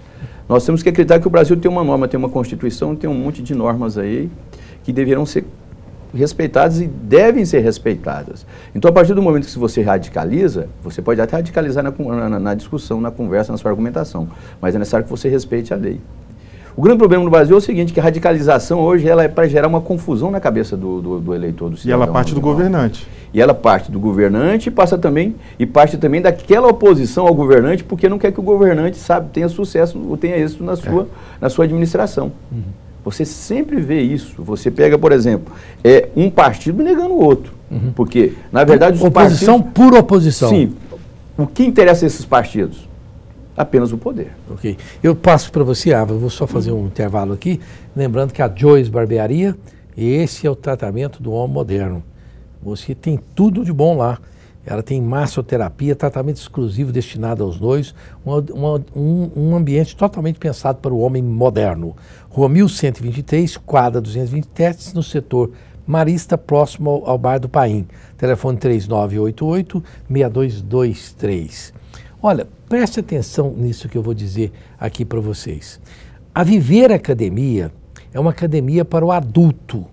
Nós temos que acreditar que o Brasil tem uma norma, tem uma Constituição, tem um monte de normas aí que deverão ser respeitadas e devem ser respeitadas. Então, a partir do momento que você radicaliza, você pode até radicalizar na discussão, na conversa, na sua argumentação, mas é necessário que você respeite a lei. O grande problema no Brasil é o seguinte, que a radicalização hoje ela é para gerar uma confusão na cabeça do eleitor, do cidadão. E ela parte do governante. E ela parte do governante e parte também daquela oposição ao governante, porque não quer que o governante tenha sucesso ou tenha êxito na sua administração. Uhum. Você sempre vê isso. Você pega, por exemplo, um partido negando o outro. Uhum. Porque, na verdade, os oposição partidos... por oposição. Sim. O que interessa a esses partidos? Apenas o poder. Ok. Eu passo para você, Ava, eu vou só fazer um intervalo aqui, lembrando que a Joyce Barbearia, esse é o tratamento do homem moderno. Você tem tudo de bom lá. Ela tem massoterapia, tratamento exclusivo destinado aos noivos, um ambiente totalmente pensado para o homem moderno. Rua 1123, quadra 227, no setor Marista, próximo ao Bar do Paim. Telefone 3988-6223. Olha, preste atenção nisso que eu vou dizer aqui para vocês. A Viver Academia é uma academia para o adulto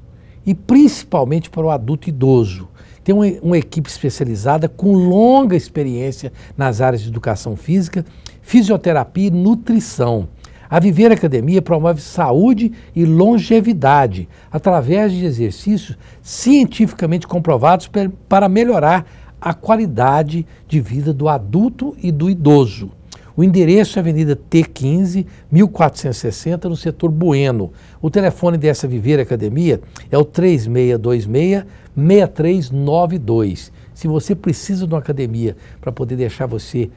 e principalmente para o adulto idoso. Tem uma equipe especializada com longa experiência nas áreas de educação física, fisioterapia e nutrição. A Viver Academia promove saúde e longevidade através de exercícios cientificamente comprovados para melhorar a qualidade de vida do adulto e do idoso. O endereço é Avenida T15, 1460, no setor Bueno. O telefone dessa Viver Academia é o 3626-6392. Se você precisa de uma academia para poder deixar você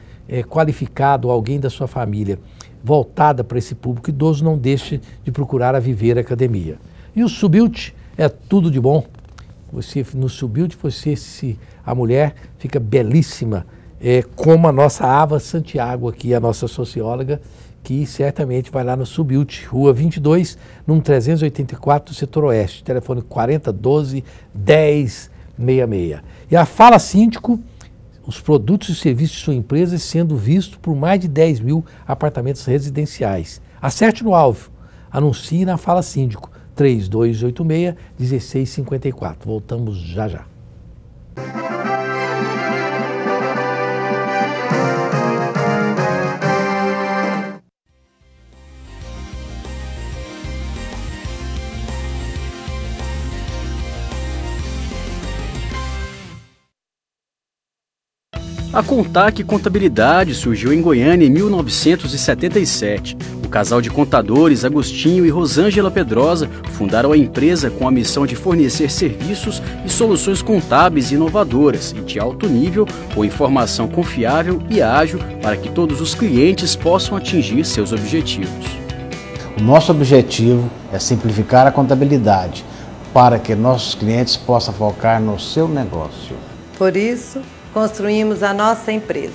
qualificado, alguém da sua família, voltada para esse público idoso, não deixe de procurar a Viver Academia. E o Subilt é tudo de bom. No Subilt, a mulher fica belíssima, como a nossa Ava Santiago aqui, a nossa socióloga, que certamente vai lá no Subilt, Rua 22, número 384, do setor oeste, telefone 4012-1066. E a Fala Síndico, os produtos e serviços de sua empresa sendo vistos por mais de 10 mil apartamentos residenciais. Acerte no alvo, anuncie na Fala Síndico, 3286-1654. Voltamos já já. A Contac Contabilidade surgiu em Goiânia em 1977. O casal de contadores Agostinho e Rosângela Pedrosa fundaram a empresa com a missão de fornecer serviços e soluções contábeis inovadoras e de alto nível, com informação confiável e ágil para que todos os clientes possam atingir seus objetivos. O nosso objetivo é simplificar a contabilidade para que nossos clientes possam focar no seu negócio. Por isso, construímos a nossa empresa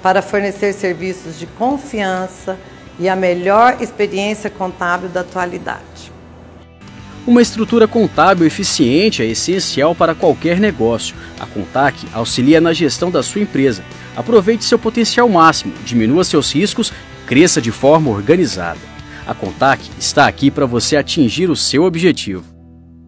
para fornecer serviços de confiança e a melhor experiência contábil da atualidade. Uma estrutura contábil eficiente é essencial para qualquer negócio. A Contac auxilia na gestão da sua empresa. Aproveite seu potencial máximo, diminua seus riscos e cresça de forma organizada. A Contac está aqui para você atingir o seu objetivo.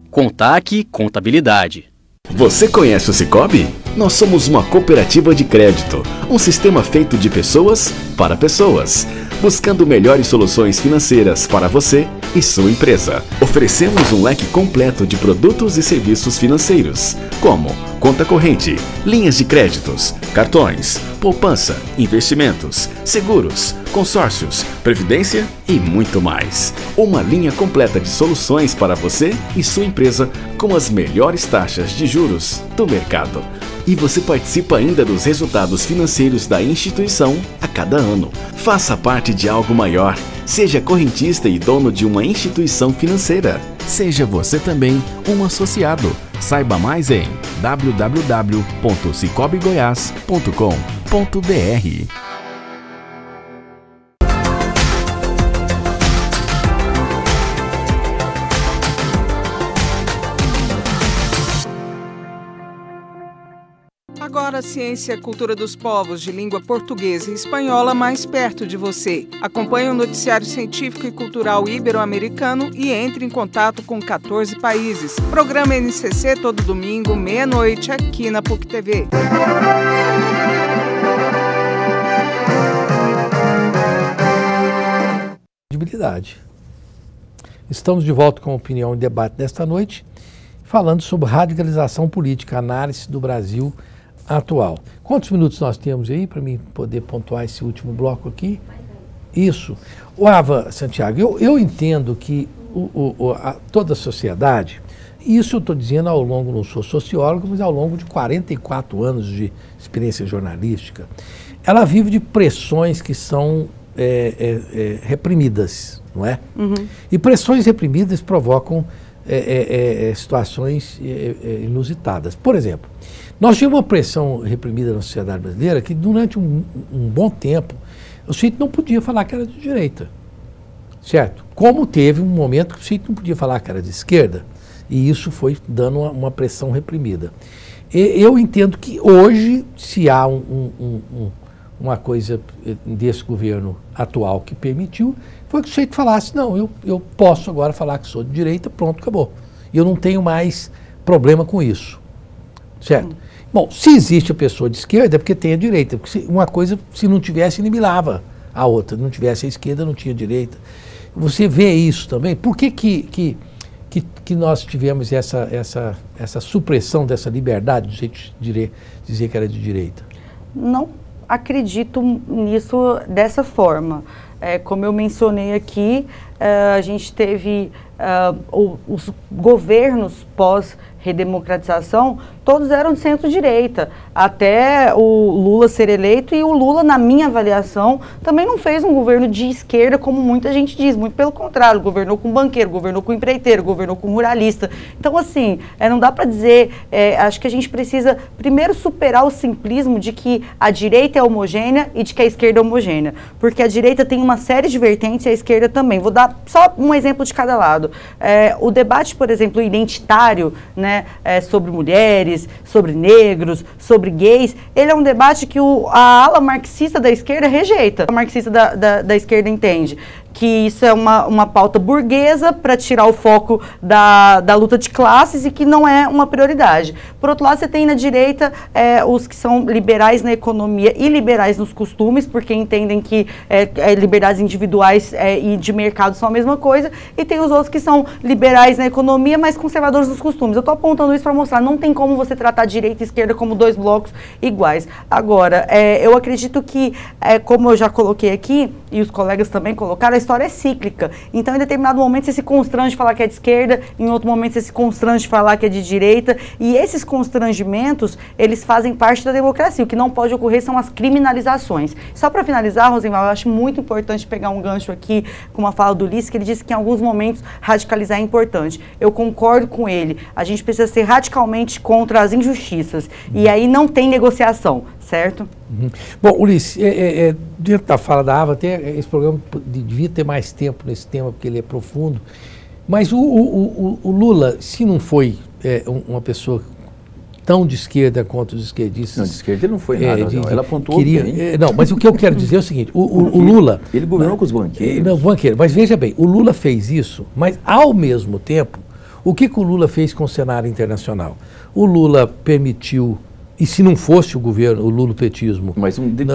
Contac Contabilidade. Você conhece o Sicoob? Nós somos uma cooperativa de crédito, um sistema feito de pessoas para pessoas, buscando melhores soluções financeiras para você e sua empresa. Oferecemos um leque completo de produtos e serviços financeiros, como conta corrente, linhas de créditos, cartões, poupança, investimentos, seguros, consórcios, previdência e muito mais. Uma linha completa de soluções para você e sua empresa com as melhores taxas de juros do mercado. E você participa ainda dos resultados financeiros da instituição a cada ano. Faça parte de algo maior. Seja correntista e dono de uma instituição financeira. Seja você também um associado. Saiba mais em www.sicobgoias.com.br. Agora a ciência e a cultura dos povos de língua portuguesa e espanhola mais perto de você. Acompanhe o noticiário científico e cultural ibero-americano e entre em contato com 14 países. Programa NCC todo domingo, meia-noite, aqui na PUC TV. Estamos de volta com a opinião e debate desta noite, falando sobre radicalização política, análise do Brasil atual. Quantos minutos nós temos aí para mim poder pontuar esse último bloco aqui? Isso. O Ava, Santiago, eu entendo que toda a sociedade, isso eu estou dizendo ao longo, não sou sociólogo, mas ao longo de 44 anos de experiência jornalística, ela vive de pressões que são reprimidas, não é? Uhum. E pressões reprimidas provocam situações inusitadas. Por exemplo, nós tínhamos uma pressão reprimida na sociedade brasileira que durante um bom tempo o sujeito não podia falar que era de direita, certo? Como teve um momento que o sujeito não podia falar que era de esquerda, e isso foi dando uma pressão reprimida. Eu entendo que hoje, se há uma coisa desse governo atual que permitiu, foi que o sujeito falasse, não, eu posso agora falar que sou de direita, pronto, acabou. E eu não tenho mais problema com isso, certo? Bom, se existe a pessoa de esquerda é porque tem a direita, porque uma coisa, se não tivesse, eliminava a outra, não tivesse a esquerda, não tinha a direita. Você vê isso também? Por que nós tivemos essa supressão dessa liberdade de gente dizer que era de direita? Não acredito nisso dessa forma. Como eu mencionei aqui, a gente teve os governos pós-redemocratização, todos eram de centro-direita, até o Lula ser eleito, e o Lula, na minha avaliação, também não fez um governo de esquerda, como muita gente diz, muito pelo contrário, governou com banqueiro, governou com empreiteiro, governou com ruralista. Então, assim, não dá para dizer, acho que a gente precisa primeiro superar o simplismo de que a direita é homogênea e de que a esquerda é homogênea, porque a direita tem uma série de vertentes e a esquerda também. Vou dar só um exemplo de cada lado. O debate, por exemplo, identitário, né, sobre mulheres, sobre negros, sobre gays, ele é um debate que a ala marxista da esquerda rejeita. A marxista da esquerda entende que isso é uma pauta burguesa para tirar o foco da luta de classes e que não é uma prioridade. Por outro lado, você tem na direita os que são liberais na economia e liberais nos costumes, porque entendem que liberdades individuais e de mercado são a mesma coisa, e tem os outros que são liberais na economia, mas conservadores nos costumes. Eu estou apontando isso para mostrar, não tem como você tratar direita e esquerda como dois blocos iguais. Agora, eu acredito que, como eu já coloquei aqui, e os colegas também colocaram, a história é cíclica. Então, em determinado momento, você se constrange de falar que é de esquerda, em outro momento, você se constrange de falar que é de direita, e esses constrangimentos, eles fazem parte da democracia. O que não pode ocorrer são as criminalizações. Só para finalizar, Rosenval, eu acho muito importante pegar um gancho aqui com uma fala do Ulisses, que ele disse que em alguns momentos radicalizar é importante. Eu concordo com ele. A gente precisa ser radicalmente contra as injustiças. E aí não tem negociação, certo? Uhum. Bom, Ulisses, dentro da fala da Ava, até esse programa devia ter mais tempo nesse tema, porque ele é profundo, mas o Lula, se não foi uma pessoa tão de esquerda quanto os esquerdistas... Não, de esquerda ele não foi nada, ela apontou bem. Não, mas o que eu quero dizer é o seguinte, o Lula... Ele governou com os banqueiros. Não, banqueiro, mas veja bem, o Lula fez isso, mas ao mesmo tempo, o que o Lula fez com o cenário internacional? O Lula permitiu... E se não fosse o governo, o lulopetismo,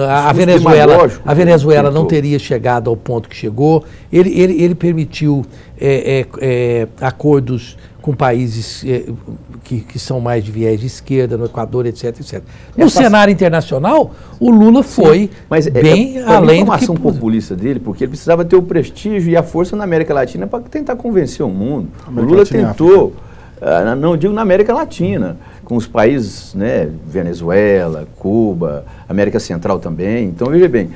a Venezuela não teria chegado ao ponto que chegou. Ele permitiu acordos com países que são mais de viés de esquerda, no Equador, etc, etc. No cenário internacional, o Lula foi bem além do que... a formação populista dele, porque ele precisava ter o prestígio e a força na América Latina para tentar convencer o mundo. O Lula tentou, não digo na América Latina, com os países, né, Venezuela, Cuba, América Central também. Então, veja bem,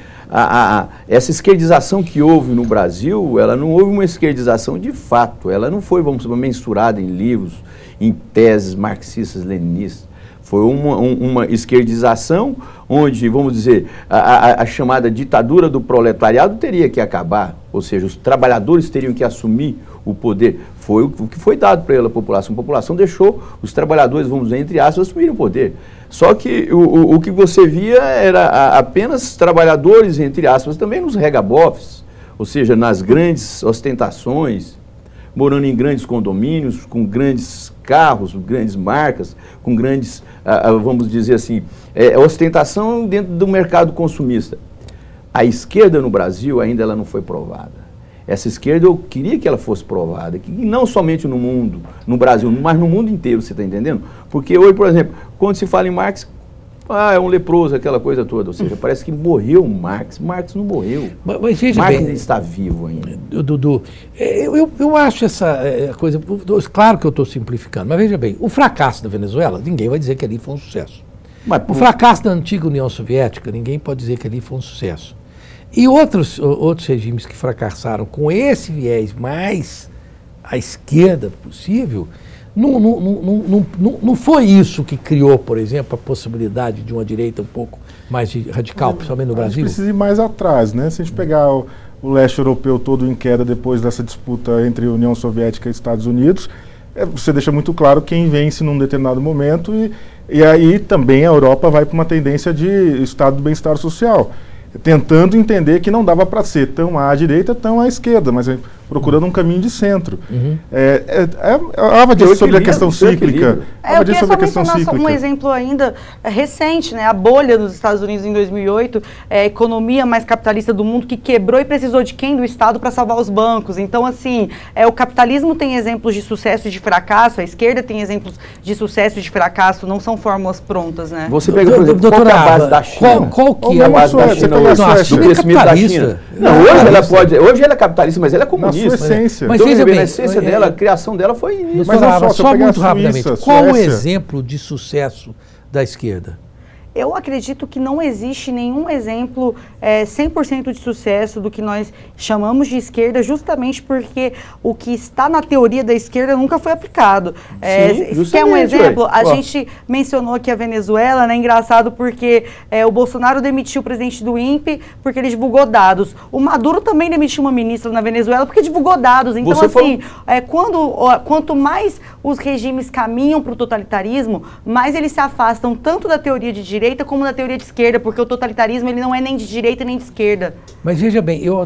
essa esquerdização que houve no Brasil, ela não houve uma esquerdização de fato, ela não foi, vamos dizer, mensurada em livros, em teses marxistas, leninistas. Foi uma esquerdização onde, vamos dizer, a chamada ditadura do proletariado teria que acabar, ou seja, os trabalhadores teriam que assumir o poder. Foi o que foi dado para a população. A população deixou os trabalhadores, vamos dizer, entre aspas, assumirem o poder. Só que o que você via era apenas trabalhadores, entre aspas, também nos regabofes, ou seja, nas grandes ostentações, morando em grandes condomínios, com grandes carros, grandes marcas, com grandes, vamos dizer assim, ostentação dentro do mercado consumista. A esquerda no Brasil ainda ela não foi provada. Essa esquerda eu queria que ela fosse provada, que não somente no mundo, no Brasil, mas no mundo inteiro, você está entendendo? Porque hoje, por exemplo, quando se fala em Marx, é um leproso, aquela coisa toda, ou seja, parece que morreu Marx. Marx não morreu. Mas veja Marx bem, ainda está vivo ainda. Dudu, eu acho essa coisa, claro que eu estou simplificando, mas veja bem, o fracasso da Venezuela, ninguém vai dizer que ali foi um sucesso. O fracasso da antiga União Soviética, ninguém pode dizer que ali foi um sucesso. E outros regimes que fracassaram com esse viés mais à esquerda possível, não foi isso que criou, por exemplo, a possibilidade de uma direita um pouco mais radical, principalmente no Brasil? A gente precisa ir mais atrás, né? Se a gente pegar o leste europeu todo em queda depois dessa disputa entre União Soviética e Estados Unidos, você deixa muito claro quem vence num determinado momento e aí também a Europa vai para uma tendência de estado do bem-estar social, tentando entender que não dava para ser tão à direita, tão à esquerda, mas procurando um caminho de centro. A Ava disse sobre a questão cíclica. Eu queria só mencionar um exemplo ainda recente, né? A bolha dos Estados Unidos em 2008, a economia mais capitalista do mundo que quebrou e precisou de quem? Do Estado para salvar os bancos. Então, assim, o capitalismo tem exemplos de sucesso e de fracasso, a esquerda tem exemplos de sucesso e de fracasso, não são fórmulas prontas, né? Você pega, por exemplo, qual é a base da China? Qual que é a base da China? Do crescimento da China. Não, hoje ela é capitalista, mas ela é comunista. Na sua essência. Mas veja bem, a essência dela, a criação dela foi isso. Mas só muito rapidamente, qual o exemplo de sucesso da esquerda? Eu acredito que não existe nenhum exemplo 100% de sucesso do que nós chamamos de esquerda, justamente porque o que está na teoria da esquerda nunca foi aplicado. Quer um exemplo? A gente mencionou aqui a Venezuela, né? Engraçado porque o Bolsonaro demitiu o presidente do INPE porque ele divulgou dados. O Maduro também demitiu uma ministra na Venezuela porque divulgou dados. Então, quanto mais os regimes caminham para o totalitarismo, mais eles se afastam tanto da teoria de direita como da teoria de esquerda, porque o totalitarismo ele não é nem de direita nem de esquerda. Mas veja bem, eu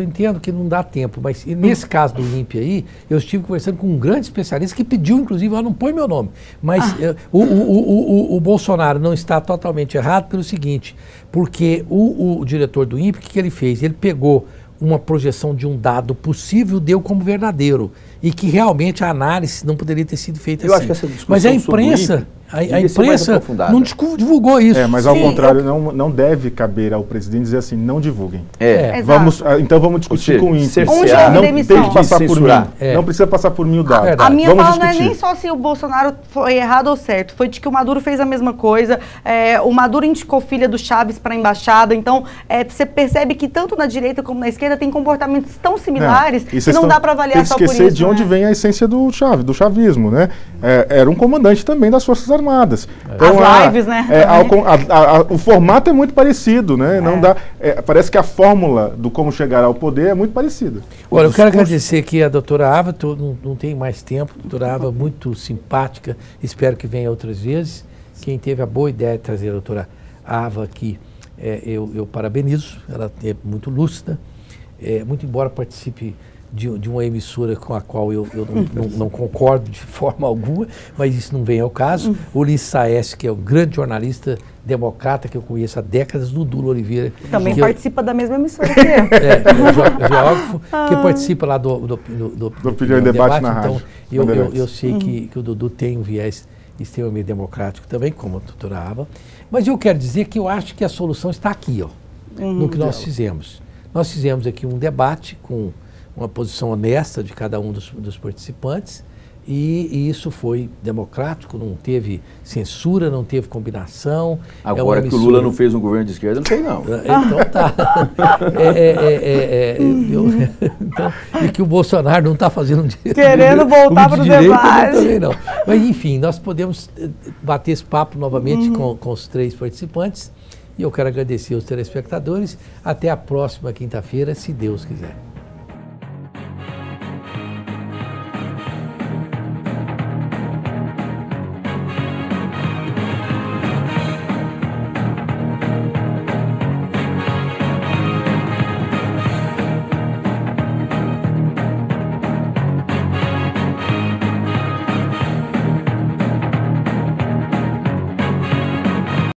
entendo que não dá tempo, mas nesse caso do INPE aí, eu estive conversando com um grande especialista que pediu, inclusive, não põe meu nome, mas o Bolsonaro não está totalmente errado pelo seguinte, porque o diretor do INPE, o que ele fez? Ele pegou uma projeção de um dado possível, deu como verdadeiro, e que realmente a análise não poderia ter sido feita assim. Acho que essa discussão mas a imprensa não divulgou isso. Mas ao contrário, não deve caber ao presidente dizer assim, não divulguem. Então vamos discutir com o INPE. Não tem que passar por mim. Não precisa passar por mim o dado. A minha fala não é nem só se o Bolsonaro foi errado ou certo, foi de que o Maduro fez a mesma coisa. O Maduro indicou filha do Chaves para a embaixada. Então, você percebe que tanto na direita como na esquerda tem comportamentos tão similares que não dá para avaliar só por isso. Tem que esquecer de onde vem a essência do chavismo, né? Era um comandante também das Forças Armadas. Então, as lives, né? O formato é muito parecido, né? Não dá, parece que a fórmula do como chegar ao poder é muito parecida. Olha, eu quero agradecer aqui a doutora Ava, não tem mais tempo, a doutora Ava muito simpática, espero que venha outras vezes. Quem teve a boa ideia de trazer a doutora Ava aqui, eu parabenizo, ela é muito lúcida, muito embora participe de uma emissora com a qual eu não concordo de forma alguma, mas isso não vem ao caso. O Ulisses Saes, que é um grande jornalista democrata que eu conheço há décadas, do Dulo Oliveira. Também participa da mesma emissora que eu. Geógrafo, que participa lá do Opinião e Debate na então, rádio. Eu sei que o Dudu tem um viés extremamente democrático também, como a doutora Ava, mas eu quero dizer que eu acho que a solução está aqui, no que nós fizemos. Nós fizemos aqui um debate com uma posição honesta de cada um dos participantes E isso foi democrático, não teve censura, não teve combinação. Agora que o Lula não fez um governo de esquerda, não tem não. Então tá. Então, e que o Bolsonaro não está fazendo querendo voltar para o debate. Também não. Mas enfim, nós podemos bater esse papo novamente com os 3 participantes. E eu quero agradecer aos telespectadores. Até a próxima quinta-feira, se Deus quiser.